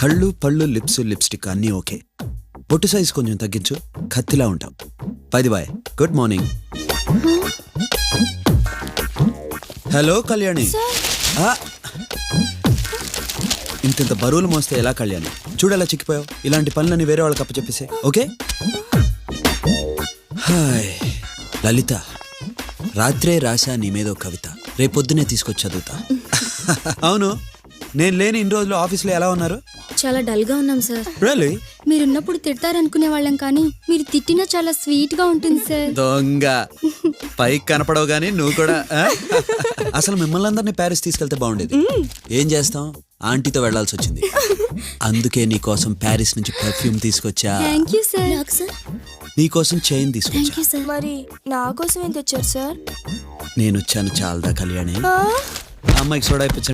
కళ్ళు పళ్ళు lips lipstick అన్నీ ఓకే. పొట్టు సైజ్ కొంచెం తగ్గించు, కత్తిలా ఉంటావు. By the by, good morning. Hello Kalyani. ఆ, ఇంత బరువులు మోస్తే ఎలా కళ్యాణి? చూడలా చిక్కిపోయావు. ఇలాంటి పనులని వేరే వాళ్ళకి అప్పచెప్పేసే, ఓకే? హాయ్ లలిత, రాత్రే రాశా నీ మీద కవిత, రేపొద్దునే తీసుకొచ్చి చదువుతా. అవును, నేను లేని ఇన్ని రోజులు ఆఫీస్లో ఎలా ఉన్నారు? చాలా డల్ గా ఉన్నాం సార్. రియల్లీ? మీరున్నప్పుడు తిడతారనుకునే వాళ్ళం, కానీ మీరు తిట్టినా చాలా స్వీట్ గా ఉంటుంది సార్. దొంగ, పైకి కనపడవు గానీ నువ్వు కూడా. అసలు మిమ్మల్ని అందరినీ ప్యారిస్ తీసుకెళ్తే బాగుండేది. ఏం చేస్తాం, ఆంటీతో వెళ్లాల్సి వచ్చింది. అందుకే నీ కోసం ప్యారిస్ నుంచి పర్ఫ్యూమ్ తీసుకొచ్చా. Thank you sir. నాకు సార్. నీ కోసం చైన్ తీసుకొచ్చా. సార్. మరి నా కోసం ఏం తెచ్చారు సార్? నేను వచ్చాను చాలదా కళ్యాణి? అమ్మాయికి సోడా ఇప్పించండి.